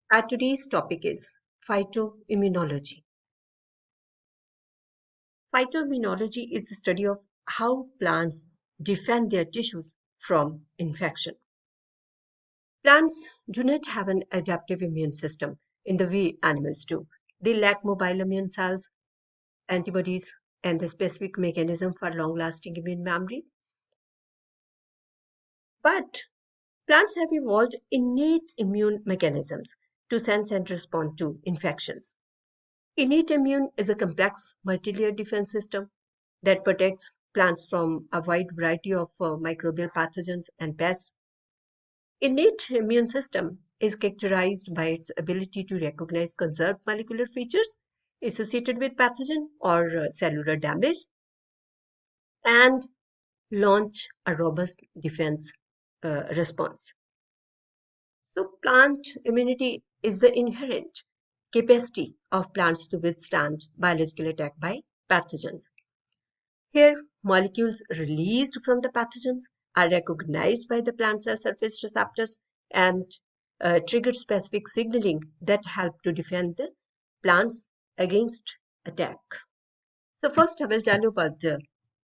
Our today's topic is phytoimmunology. Phytoimmunology is the study of how plants defend their tissues from infection. Plants do not have an adaptive immune system in the way animals do. They lack mobile immune cells, antibodies, and the specific mechanism for long-lasting immune memory. But plants have evolved innate immune mechanisms to sense and respond to infections. Innate immune is a complex multi-layered defense system that protects plants from a wide variety of microbial pathogens and pests. Innate immune system is characterized by its ability to recognize conserved molecular features associated with pathogen or cellular damage and launch a robust defense response. So plant immunity is the inherent capacity of plants to withstand biological attack by pathogens. Here, molecules released from the pathogens are recognized by the plant cell surface receptors and trigger specific signaling that help to defend the plants against attack. So first I will tell you about the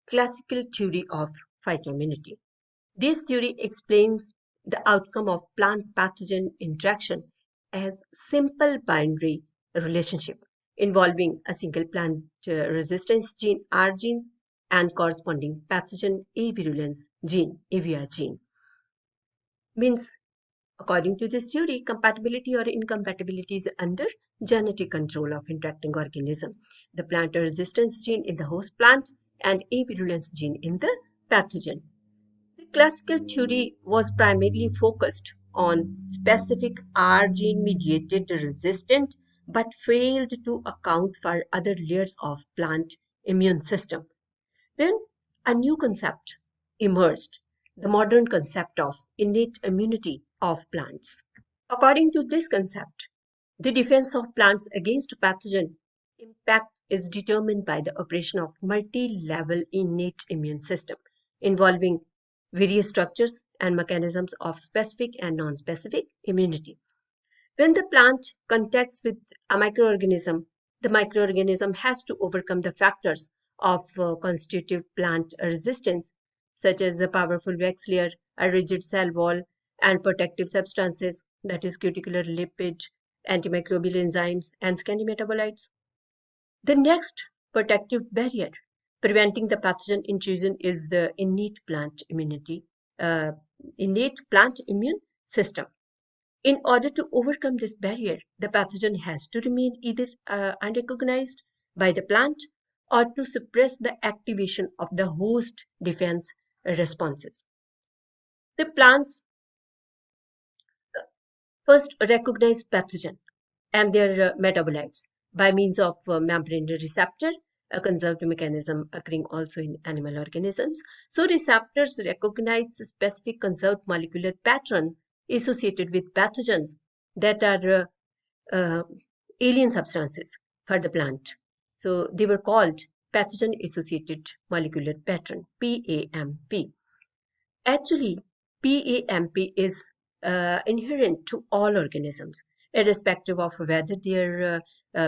classical theory of phytoimmunity. This theory explains the outcome of plant-pathogen interaction as simple binary relationship involving a single plant resistance gene Rgene and corresponding pathogen avirulence gene Avrgene. Means, according to this theory, compatibility or incompatibility is under genetic control of interacting organism. The plant resistance gene in the host plant and avirulence gene in the pathogen. The classical theory was primarily focused on specific R gene mediated resistant but failed to account for other layers of plant immune system. Then a new concept emerged, the modern concept of innate immunity of plants. According to this concept, the defense of plants against pathogen impact is determined by the operation of multi-level innate immune system involving various structures and mechanisms of specific and non-specific immunity. When the plant contacts with a microorganism, the microorganism has to overcome the factors of constitutive plant resistance, such as a powerful wax layer, a rigid cell wall, and protective substances, that is, cuticular lipid, antimicrobial enzymes, and scanty metabolites. The next protective barrier preventing the pathogen intrusion is the uh, innate plant immune system. In order to overcome this barrier, the pathogen has to remain either unrecognized by the plant or to suppress the activation of the host defense responses. The plants first recognize pathogen and their metabolites by means of membrane receptor, a conserved mechanism occurring also in animal organisms. So receptors recognize specific conserved molecular pattern associated with pathogens that are uh, alien substances for the plant. So they were called pathogen associated molecular pattern, PAMP. Actually, PAMP is inherent to all organisms, irrespective of whether they are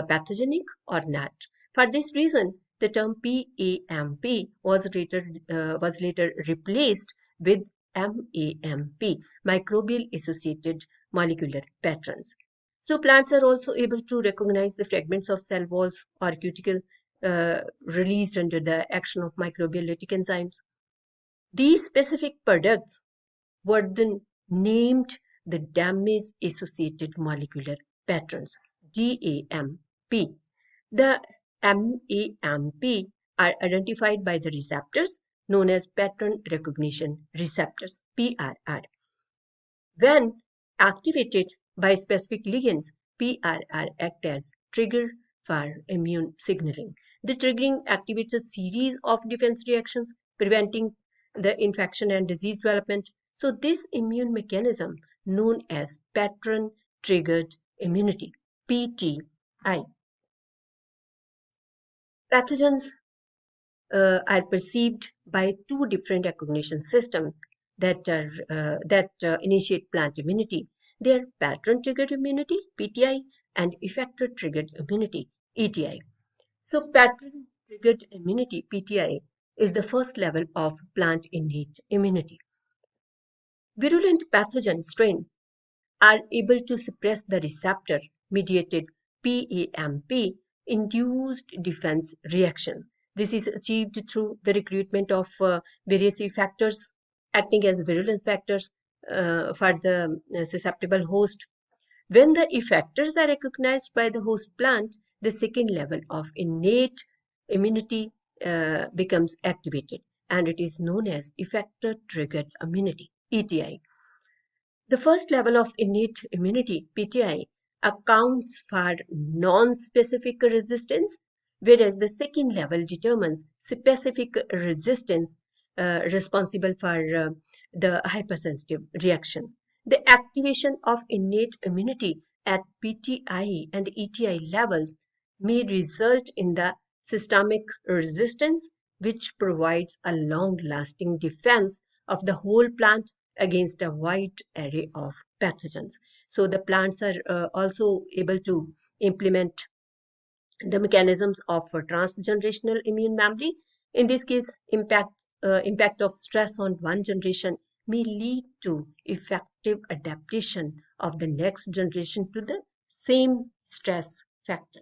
pathogenic or not. For this reason, the term PAMP was later replaced with MAMP, microbial associated molecular patterns. So plants are also able to recognize the fragments of cell walls or cuticle released under the action of microbial lytic enzymes. These specific products were then named the damage-associated molecular patterns, DAMP. The MAMP are identified by the receptors known as pattern recognition receptors, PRR. When activated by specific ligands, PRR act as trigger for immune signaling. The triggering activates a series of defense reactions, preventing the infection and disease development. So this immune mechanism known as pattern triggered immunity, PTI. Pathogens are perceived by two different recognition systems that initiate plant immunity. They are pattern-triggered immunity, PTI, and effector-triggered immunity, ETI. So pattern-triggered immunity, PTI, is the first level of plant innate immunity. Virulent pathogen strains are able to suppress the receptor-mediated PAMP induced defense reaction. This is achieved through the recruitment of various effectors acting as virulence factors for the susceptible host. When the effectors are recognized by the host plant, the second level of innate immunity becomes activated, and it is known as effector-triggered immunity, ETI. The first level of innate immunity, PTI, accounts for non-specific resistance, whereas the second level determines specific resistance responsible for the hypersensitive reaction. The activation of innate immunity at PTI and ETI levels may result in the systemic resistance, which provides a long-lasting defense of the whole plant against a wide array of pathogens. So the plants are also able to implement the mechanisms of transgenerational immune memory. In this case, impact of stress on one generation may lead to effective adaptation of the next generation to the same stress factor.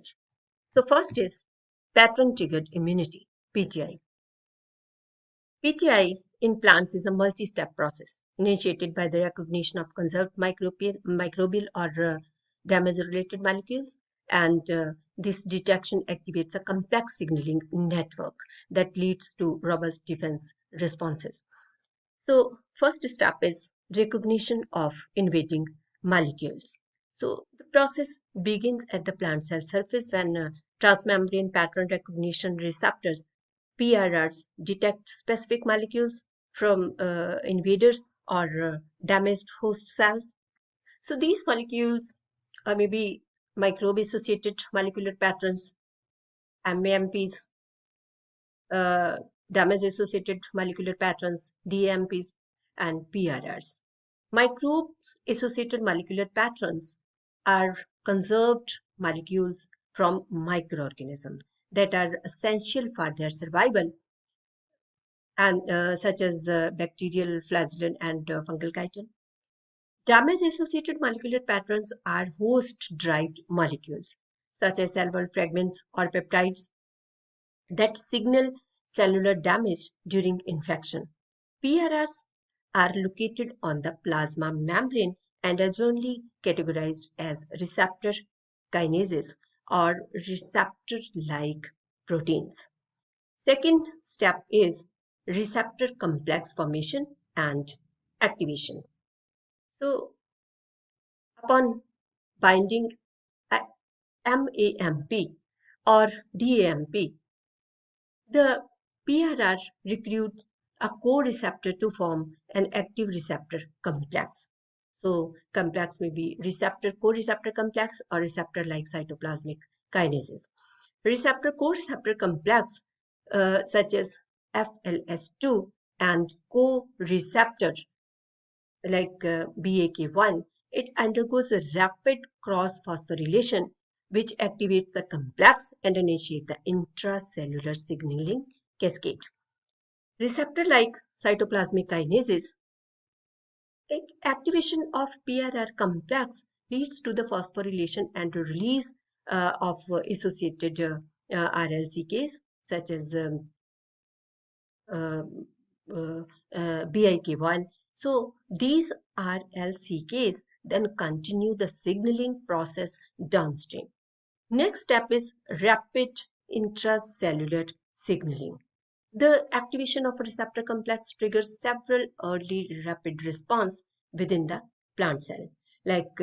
So first is pattern-triggered immunity, PTI. PTI in plants is a multi-step process initiated by the recognition of conserved microbial or damage-related molecules, and this detection activates a complex signaling network that leads to robust defense responses. So first step is recognition of invading molecules. So the process begins at the plant cell surface when transmembrane pattern recognition receptors PRRs detect specific molecules from invaders or damaged host cells. So these molecules are maybe microbe-associated molecular patterns, MAMPs, uh, damage-associated molecular patterns, DAMPs, and PRRs. Microbe-associated molecular patterns are conserved molecules from microorganisms that are essential for their survival, and such as bacterial flagellum and fungal chitin. Damage-associated molecular patterns are host-derived molecules, such as cellular fragments or peptides that signal cellular damage during infection. PRRs are located on the plasma membrane and are generally categorized as receptor kinases or receptor-like proteins. Second step is receptor complex formation and activation. So, upon binding a MAMP or DAMP, the PRR recruits a co-receptor to form an active receptor complex. So, complex may be receptor co-receptor complex or receptor-like cytoplasmic kinases. Receptor co-receptor complex such as FLS2 and co-receptor like BAK1, it undergoes a rapid cross-phosphorylation which activates the complex and initiates the intracellular signaling cascade. Receptor-like cytoplasmic kinases, like activation of PRR complex leads to the phosphorylation and release of associated RLCKs such as uh, BIK1. So these RLCKs then continue the signaling process downstream. Next step is rapid intracellular signaling. The activation of a receptor complex triggers several early rapid response within the plant cell, like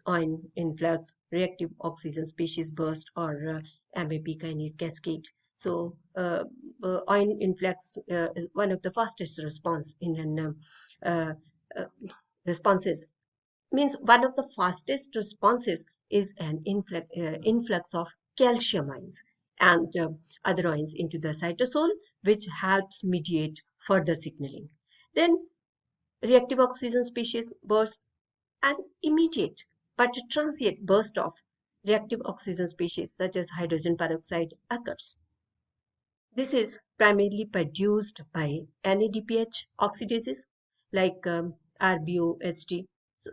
ion influx, reactive oxygen species burst, or MAP kinase cascade. So, ion influx is one of the fastest response in an uh, uh, responses. Means one of the fastest responses is an influx of calcium ions and other ions into the cytosol, which helps mediate further signaling. Then reactive oxygen species burst. An immediate but transient burst of reactive oxygen species such as hydrogen peroxide occurs. This is primarily produced by NADPH oxidases like RBOHD,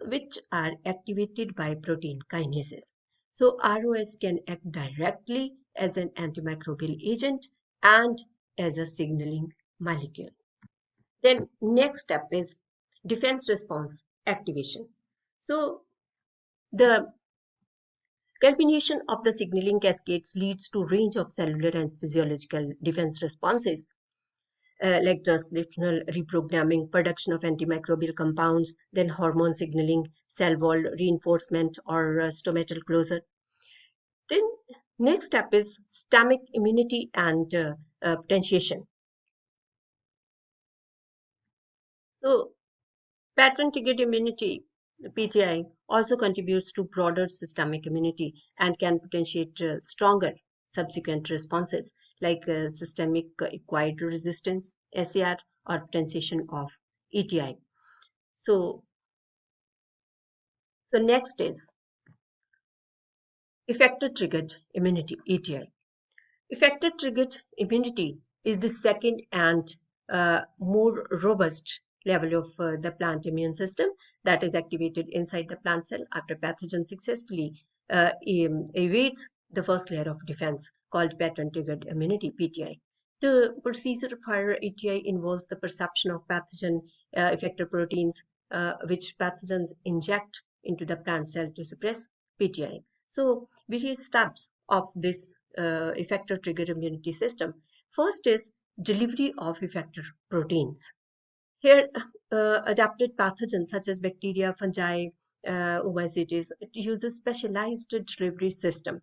which are activated by protein kinases. So ROS can act directly as an antimicrobial agent and as a signaling molecule. Then next step is defense response activation. So the culmination of the signaling cascades leads to range of cellular and physiological defense responses like transcriptional reprogramming, production of antimicrobial compounds, then hormone signaling, cell wall reinforcement, or stomatal closure. Then next step is stomach immunity and potentiation. So pattern-triggered immunity, PTI, also contributes to broader systemic immunity and can potentiate stronger subsequent responses like systemic acquired resistance, SAR, or potentiation of ETI. So, so next is effector-triggered immunity, ETI. Effector-triggered immunity is the second and more robust level of the plant immune system that is activated inside the plant cell after pathogen successfully evades the first layer of defense called pattern-triggered immunity, PTI. The procedure for ETI involves the perception of pathogen effector proteins, which pathogens inject into the plant cell to suppress PTI. So, various steps of this effector trigger immunity system. First is delivery of effector proteins. Here, adapted pathogens such as bacteria, fungi, oomycetes, it uses specialized delivery system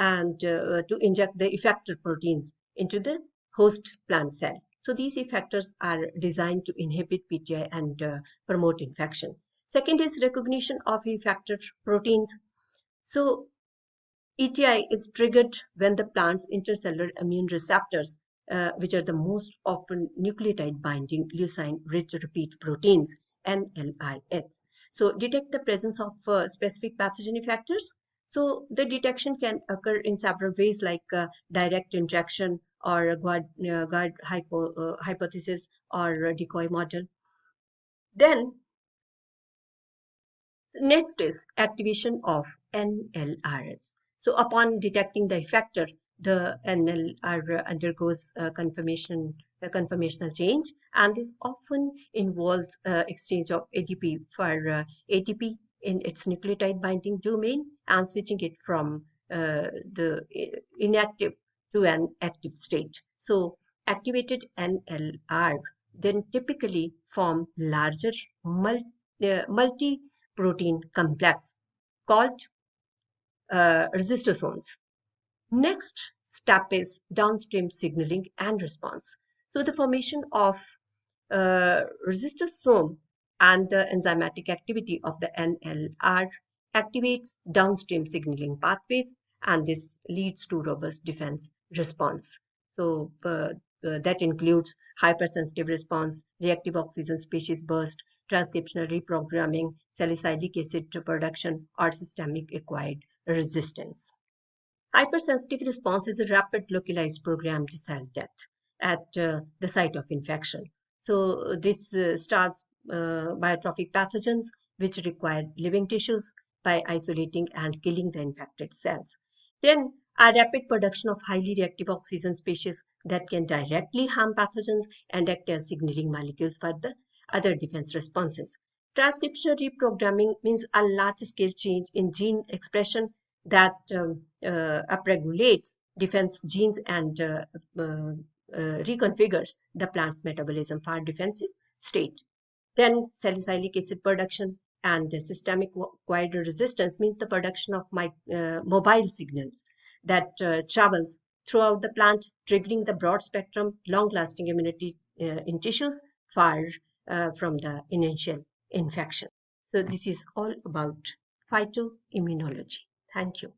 and to inject the effector proteins into the host plant cell. So these effectors are designed to inhibit PTI and promote infection. Second is recognition of effector proteins. So ETI is triggered when the plant's intercellular immune receptors, which are the most often nucleotide binding leucine rich repeat proteins, NLRS. So, detect the presence of specific pathogen effectors. So, the detection can occur in several ways like direct injection or guard hypothesis or decoy model. Then next is activation of NLRS. So upon detecting the effector, the NLR undergoes conformational change, and this often involves exchange of ADP for ATP in its nucleotide binding domain and switching it from the inactive to an active state. So activated NLR then typically form larger multi protein complex called resistosomes. Next step is downstream signaling and response. So the formation of resistosome and the enzymatic activity of the NLR activates downstream signaling pathways, and this leads to robust defense response. So that includes hypersensitive response, reactive oxygen species burst, transcriptional reprogramming, salicylic acid production, or systemic acquired resistance. Hypersensitive response is a rapid localized programmed cell death at the site of infection. So this starts biotrophic pathogens which require living tissues by isolating and killing the infected cells. Then a rapid production of highly reactive oxygen species that can directly harm pathogens and act as signaling molecules for the other defense responses. Transcriptional reprogramming means a large-scale change in gene expression that upregulates defense genes and reconfigures the plant's metabolism for defensive state. Then salicylic acid production and systemic acquired resistance means the production of mobile signals that travels throughout the plant, triggering the broad spectrum, long-lasting immunity in tissues far from the initial infection. So this is all about phytoimmunology. Thank you.